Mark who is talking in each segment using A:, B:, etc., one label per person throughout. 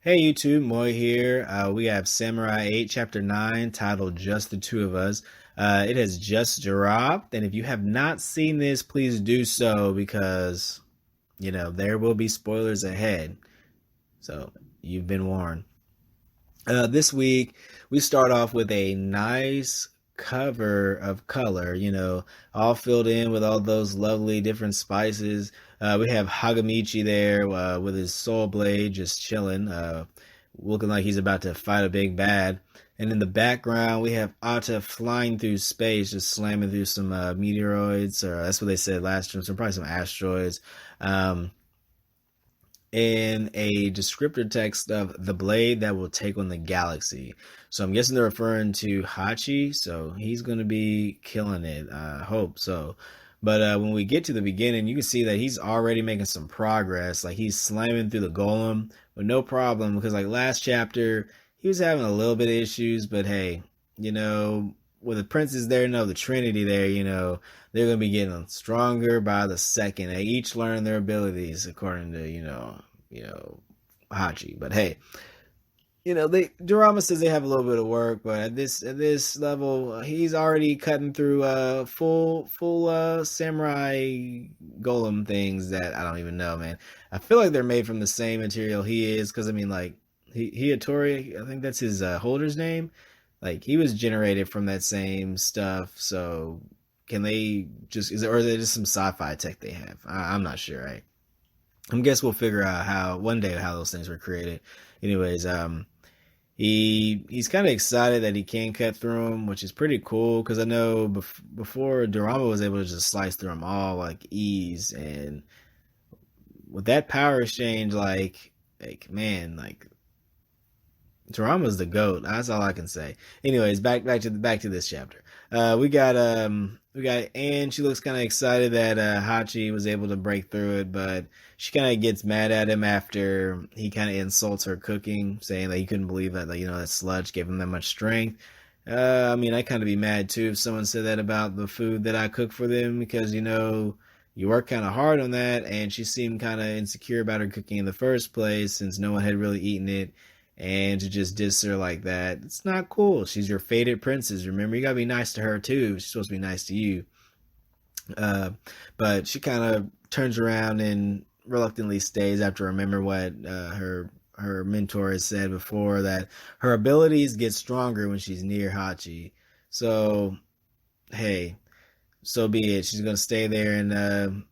A: Hey YouTube, Moy here. We have Samurai 8 Chapter 9 titled Just the Two of Us. It has just dropped, and if you have not seen this, please do so because, there will be spoilers ahead. So, you've been warned. This week, we start off with a nice cover of color, all filled in with all those lovely different spices. We have Hagamichi there with his soul blade just chilling, looking like he's about to fight a big bad. And in the background, we have Atta flying through space, just slamming through some meteoroids, or that's what they said last time, so probably some asteroids. Um, in a descriptor text of the blade that will take on the galaxy. So I'm guessing they're referring to Hachi, so he's going to be killing it. I hope so. But when we get to the beginning, you can see that he's already making some progress. Like he's slamming through the golem with no problem because like last chapter, he was having a little bit of issues, but hey, with the princes there, the Trinity there, they're going to be getting stronger by the second. They each learn their abilities according to, Hachi. But hey, Dorama says they have a little bit of work, but at this level, he's already cutting through full samurai golem things that I don't even know, man. I feel like they're made from the same material he is, because I mean, like Hiatori, I think that's his holder's name. Like he was generated from that same stuff, so can they just or is it just some sci-fi tech they have? I'm not sure. I guess we'll figure out how one day how those things were created. Anyways, he's kind of excited that he can cut through them, which is pretty cool because I know before Dorama was able to just slice through them all like ease, and with that power exchange, like man, like Drama's the goat. That's all I can say. Anyways, back to this chapter. We got Anne. She looks kind of excited that Hachi was able to break through it, but she kind of gets mad at him after he kind of insults her cooking, saying that he couldn't believe that that sludge gave him that much strength. I mean, I kind of be mad too if someone said that about the food that I cook for them because you work kind of hard on that, and she seemed kind of insecure about her cooking in the first place since no one had really eaten it. And to just diss her like that, it's not cool. She's your fated princess. Remember, you gotta be nice to her too. She's supposed to be nice to you. Uh, but she kind of turns around and reluctantly stays after remember what her mentor has said before, that her abilities get stronger when she's near Hachi. So hey, so be it. She's gonna stay there and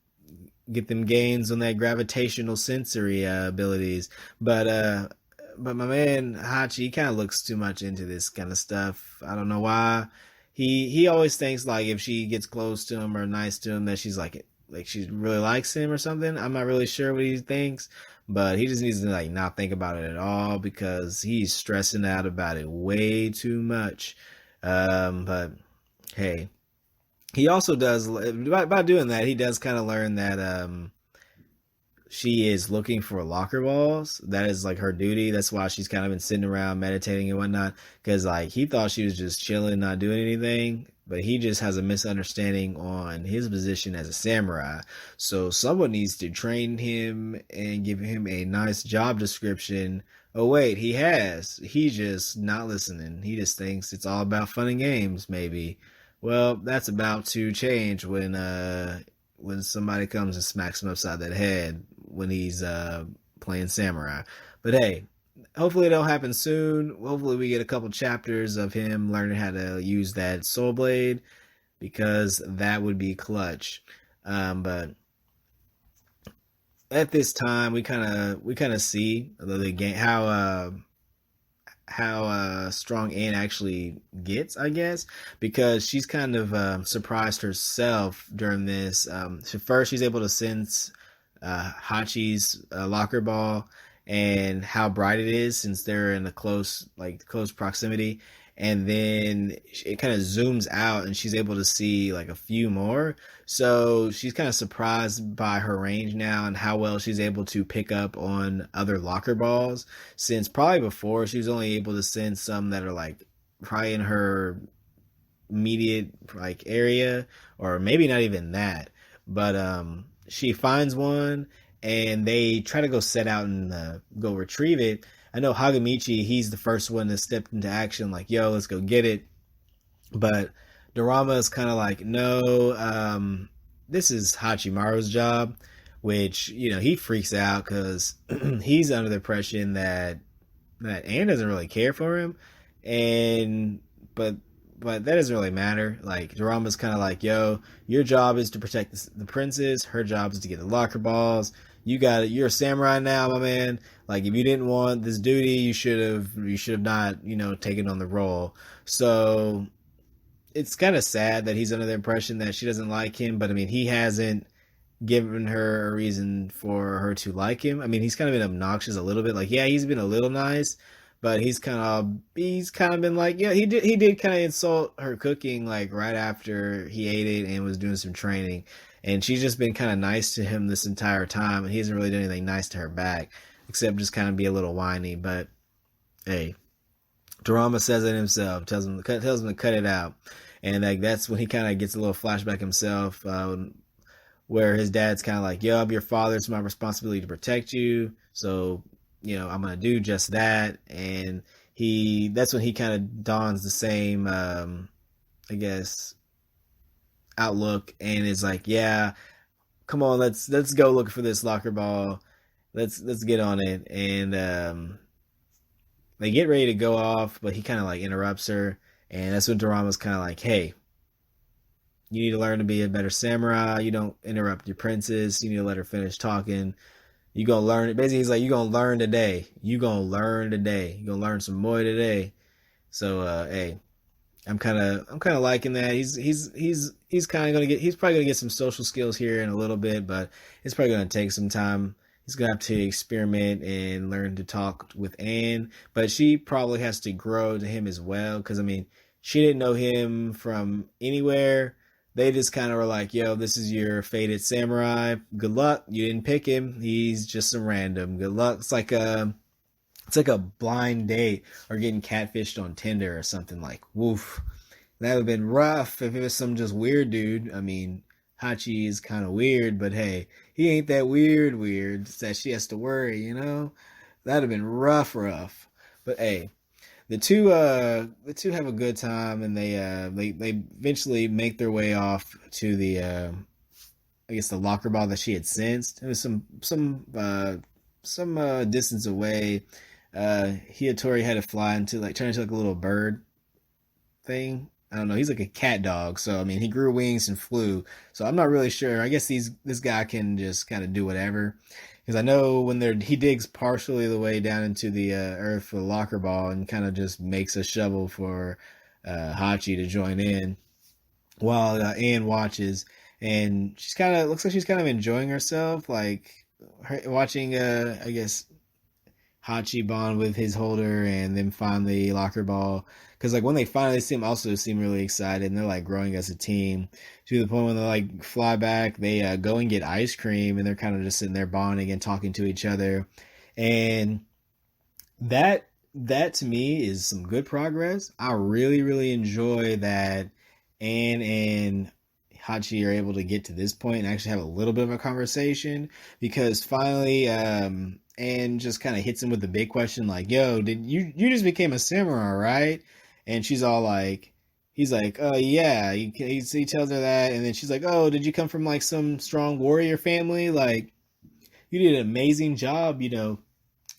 A: get them gains on that gravitational sensory abilities. But my man Hachi, he kind of looks too much into this kind of stuff. I don't know why. He always thinks like if she gets close to him or nice to him that she's like she really likes him or something. I'm not really sure what he thinks, but he just needs to like not think about it at all because he's stressing out about it way too much. But hey, he also does by doing that. He does kind of learn that she is looking for locker balls. That is like her duty. That's why she's kind of been sitting around meditating and whatnot. Because like he thought she was just chilling, not doing anything, but he just has a misunderstanding on his position as a samurai. So someone needs to train him and give him a nice job description. Oh wait, he has. He's just not listening. He just thinks it's all about fun and games. Maybe. Well, that's about to change when somebody comes and smacks him upside that head when he's playing samurai. But hey, hopefully it'll happen soon. Hopefully we get a couple chapters of him learning how to use that soul blade because that would be clutch. But at this time, we kind of see the game how strong Anne actually gets, I guess, because she's kind of surprised herself during this. First, she's able to sense Hachi's locker ball and how bright it is since they're in a close proximity. And then it kind of zooms out and she's able to see like a few more. So she's kind of surprised by her range now and how well she's able to pick up on other locker balls. Since probably before she was only able to sense some that are like probably in her immediate like area, or maybe not even that. But she finds one and they try to go set out and go retrieve it. I know Hagamichi, he's the first one that stepped into action, like, yo, let's go get it. But Dorama is kind of like, no, this is Hachimaru's job, which, he freaks out because he's under the impression that Anne doesn't really care for him, and but that doesn't really matter. Like Dorama's kind of like, yo, your job is to protect the princess. Her job is to get the locker balls. You got it. You're a samurai now, my man. Like if you didn't want this duty, you should have not taken on the role. So it's kind of sad that he's under the impression that she doesn't like him. But I mean, he hasn't given her a reason for her to like him. I mean, he's kind of been obnoxious a little bit. Like, yeah, he's been a little nice, but he's kind of been like, yeah, he did kind of insult her cooking like right after he ate it and was doing some training, and she's just been kind of nice to him this entire time, and he hasn't really done anything nice to her back except just kind of be a little whiny. But hey, Dorama says it himself, tells him to cut it out, and like that's when he kind of gets a little flashback himself. Where his dad's kind of like, yo, I'm your father. It's my responsibility to protect you. So, I'm going to do just that. And that's when he kind of dons the same, I guess, outlook and is like, yeah, come on, let's go look for this locker ball. Let's get on it. And, they get ready to go off, but he kind of like interrupts her. And that's when Dorama's kind of like, hey, you need to learn to be a better samurai. You don't interrupt your princess. You need to let her finish talking. You gonna learn it. Basically, he's like, you gonna learn today. You gonna learn today. You gonna learn some more today. So, hey, I'm kind of liking that. He's kind of he's probably gonna get some social skills here in a little bit, but it's probably gonna take some time. He's gonna have to experiment and learn to talk with Anne, but she probably has to grow to him as well. Because I mean, she didn't know him from anywhere. They just kind of were like, yo, this is your fated samurai. Good luck. You didn't pick him. He's just some random. Good luck. It's like a blind date or getting catfished on Tinder or something. Like, woof. That would have been rough if it was some just weird dude. I mean, Hachi is kind of weird, but hey, he ain't that weird that she has to worry. That'd have been rough. But hey, the two have a good time, and they eventually make their way off to the I guess the locker ball that she had sensed. It was some distance away. Hiatori had to fly into like turn into like a little bird thing. I don't know. He's like a cat dog, so I mean, he grew wings and flew. So I'm not really sure. I guess this guy can just kind of do whatever. Because I know he digs partially the way down into the earth for the locker ball and kind of just makes a shovel for Hachi to join in while Anne watches, and she's kind of looks like she's kind of enjoying herself, like watching I guess Hachi bond with his holder and then find the locker ball. Because like when they finally see him, also seem really excited, and they're like growing as a team to the point when they like fly back, they go and get ice cream, and they're kind of just sitting there bonding and talking to each other, and that to me is some good progress. I really enjoy that Anne and Hachi are able to get to this point and actually have a little bit of a conversation, because finally Anne just kind of hits him with the big question like, yo, did you just became a samurai, right? And she's all like, he's like, oh yeah, he tells her that, and then she's like, oh, did you come from like some strong warrior family? Like, you did an amazing job,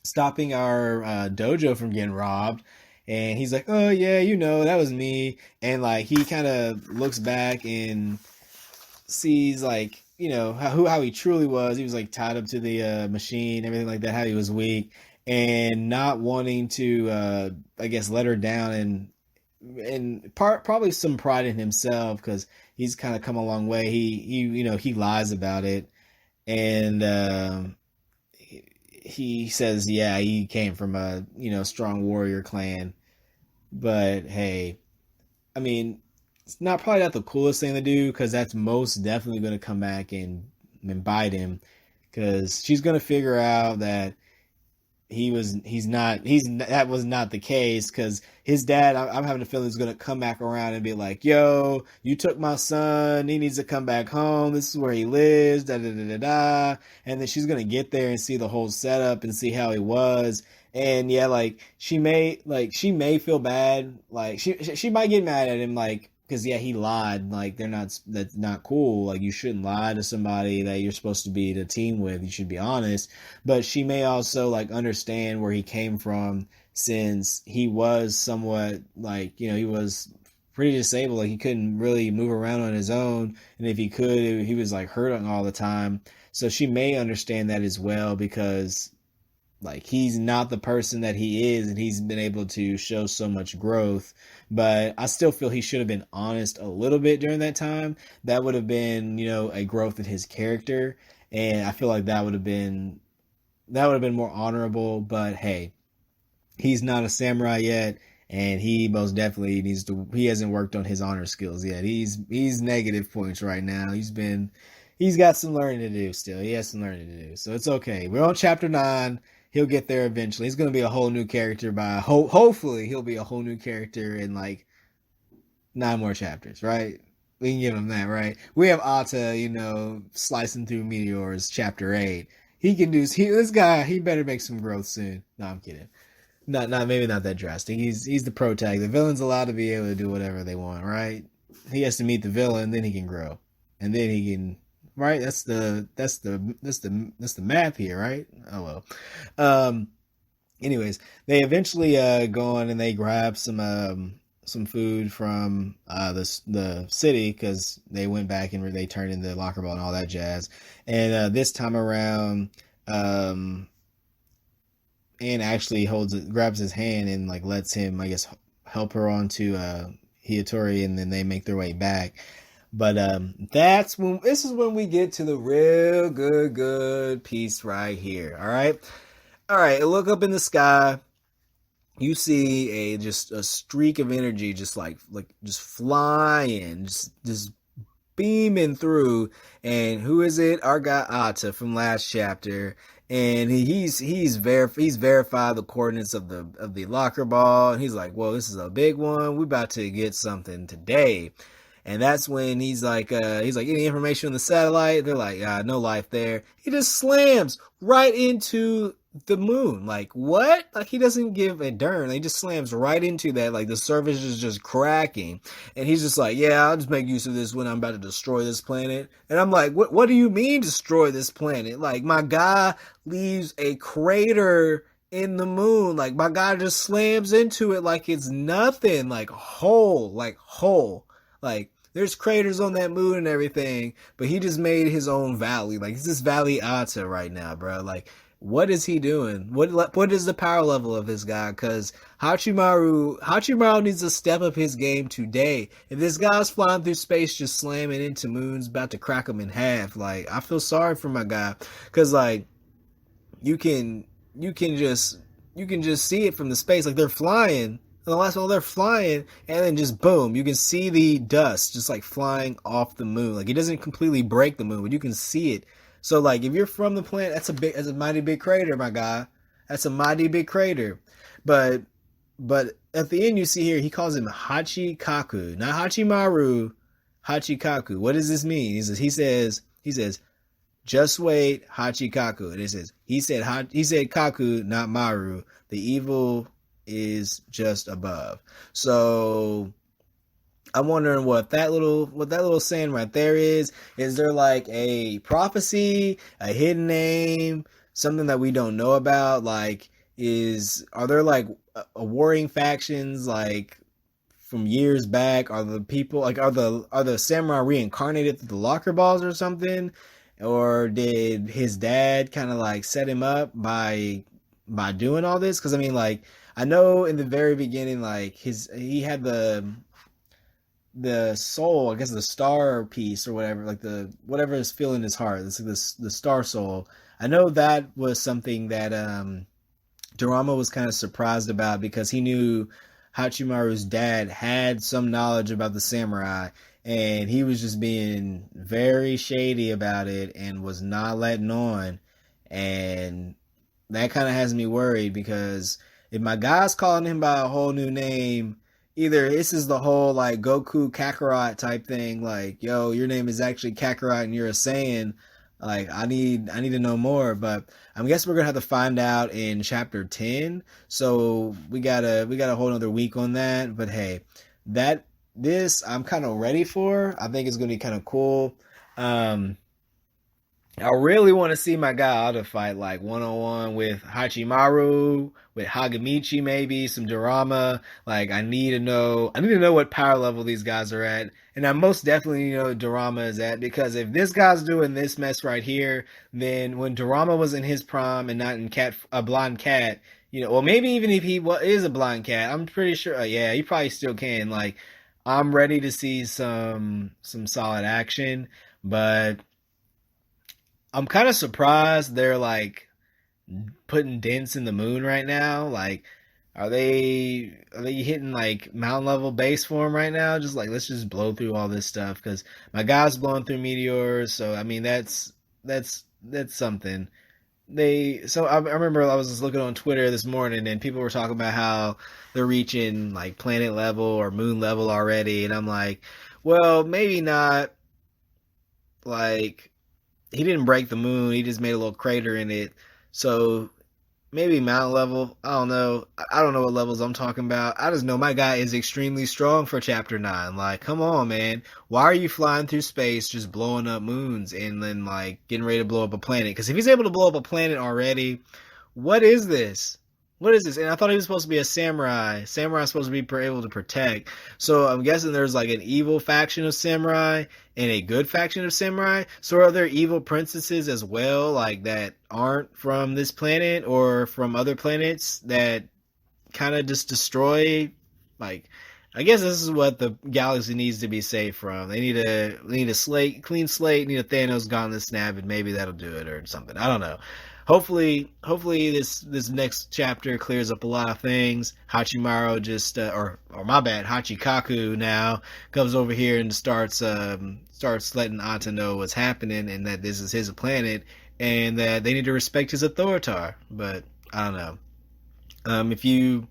A: stopping our dojo from getting robbed. And he's like, oh yeah, that was me. And like he kind of looks back and sees like how he truly was. He was like tied up to the machine, everything like that, how he was weak and not wanting to I guess let her down, and probably some pride in himself because he's kind of come a long way. He lies about it, and he says, yeah, he came from a strong warrior clan. But hey, I mean, it's probably not the coolest thing to do, because that's most definitely going to come back and bite him, because she's going to figure out that that was not the case, because his dad, I'm having a feeling, is going to come back around and be like, yo, you took my son, he needs to come back home, this is where he lives, da da da da da. And then she's going to get there and see the whole setup and see how he was, And yeah, she may feel bad, like she might get mad at him, like because yeah, he lied, like that's not cool, like you shouldn't lie to somebody that you're supposed to be the team with, you should be honest. But she may also like understand where he came from, since he was somewhat like, he was pretty disabled, like he couldn't really move around on his own, and if he could, he was like hurting all the time. So she may understand that as well, because like he's not the person that he is, and he's been able to show so much growth. But I still feel he should have been honest a little bit during that time. That would have been, a growth in his character, and I feel like that would have been more honorable. But hey, he's not a samurai yet, and he most definitely needs to. He hasn't worked on his honor skills yet. He's negative points right now. He's got some learning to do still. He has some learning to do, so it's okay. We're on chapter 9. He'll get there eventually. He's gonna be a whole new character by hopefully he'll be a whole new character in like 9 more chapters, right? We can give him that, right? We have Atta, slicing through meteors, chapter 8. He can do. This guy. He better make some growth soon. No, I'm kidding. Not maybe not that drastic. He's the pro tag. The villain's allowed to be able to do whatever they want, right? He has to meet the villain, then he can grow, and then he can. Right? That's the math here, right? Oh well. Um. Anyways, they eventually go on and they grab some food from the city, because they went back and they turned in the locker ball and all that jazz. And this time around, um and actually grabs his hand and like lets him, I guess, help her onto Hiatori, and then they make their way back. But this is when we get to the real good piece right here. All right. Look up in the sky. You see just a streak of energy, just like just flying, just beaming through. And who is it? Our guy Atta from last chapter. And he's verified the coordinates of the locker ball. And he's like, "Whoa, this is a big one. We're about to get something today." And that's when he's like, "Any information on the satellite?" They're like, "No life there." He just slams right into the moon. Like, what? Like, he doesn't give a darn. He just slams right into that. Like, the surface is just cracking. And he's just like, "Yeah, I'll just make use of this when I'm about to destroy this planet." And I'm like, what do you mean destroy this planet? Like, my guy leaves a crater in the moon. Like, my guy just slams into it like it's nothing. Like, hole. Like, there's craters on that moon and everything, but he just made his own valley. Like, he's this Valley Atta right now, bro. Like, what is he doing? What is the power level of this guy? Because Hachimaru needs to step up his game today. If this guy's flying through space, just slamming into moons, about to crack him in half, like, I feel sorry for my guy. Because, like, you can just see it from the space. Like, they're flying. And the last one, they're flying, and then just boom, you can see the dust just like flying off the moon. Like, it doesn't completely break the moon, but you can see it. So like, if you're from the planet, that's a mighty big crater, my guy. That's a mighty big crater. But at the end, you see here, he calls him Hachikaku, not Hachimaru. Hachikaku. What does this mean? He says, "Just wait, Hachikaku." And it says, he said Kaku, not Maru. The evil is just above. So I'm wondering what that little saying right there is. Is there like a prophecy, a hidden name, something that we don't know about? Like, are there like a warring factions like from years back? Are the people like are the samurai reincarnated through the locker balls or something? Or did his dad kind of like set him up by doing all this? Because I mean, like, I know in the very beginning, like he had the soul, I guess the star piece or whatever, like the whatever is filling his heart. It's like the star soul. I know that was something that Dorama was kind of surprised about, because he knew Hachimaru's dad had some knowledge about the samurai, and he was just being very shady about it and was not letting on. And that kind of has me worried, because if my guy's calling him by a whole new name, either this is the whole like Goku Kakarot type thing, like, yo, your name is actually Kakarot and you're a Saiyan, Like I need to know more, but I guess we're gonna have to find out in chapter 10. So we got a whole another week on that. But hey, that this I'm kind of ready for. I think it's gonna be kind of cool. Um, I really want to see my guy Otta fight like 1-on-1 with Hachimaru, with Hagamichi, maybe some drama. Like I need to know what power level these guys are at, and I most definitely know what Dorama is at, because if this guy's doing this mess right here, then when Dorama was in his prime and not in cat a blind cat, well maybe even if is a blind cat, I'm pretty sure. Yeah, he probably still can. Like I'm ready to see some solid action, but I'm kind of surprised they're like putting dents in the moon right now. Like, are they hitting like mountain level base form right now? Just like let's just blow through all this stuff because my guy's blowing through meteors. So I mean that's something. I remember I was just looking on Twitter this morning and people were talking about how they're reaching like planet level or moon level already, and I'm like, well maybe not. Like he didn't break the moon. He just made a little crater in it. So maybe mountain level. I don't know. I don't know what levels I'm talking about. I just know my guy is extremely strong for chapter 9. Like, come on, man. Why are you flying through space just blowing up moons and then like getting ready to blow up a planet? Because if he's able to blow up a planet already, what is this? What is this? And I thought he was supposed to be a samurai. Samurai is supposed to be able to protect. So I'm guessing there's like an evil faction of samurai and a good faction of samurai. So are there evil princesses as well, like that aren't from this planet or from other planets that kind of just destroy? Like, I guess this is what the galaxy needs to be saved from. They need a clean slate, need a Thanos gauntlet snap, and maybe that'll do it or something. I don't know. Hopefully this next chapter clears up a lot of things. Hachimaru just or my bad, Hachikaku now comes over here and starts letting Ata know what's happening and that this is his planet and that they need to respect his authority. But I don't know. If you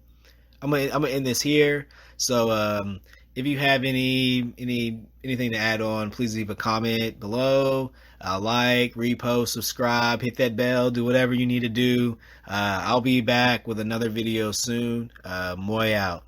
A: I'm gonna end this here. So if you have anything to add on, please leave a comment below. Like, repost, subscribe, hit that bell, do whatever you need to do. I'll be back with another video soon. Moy out.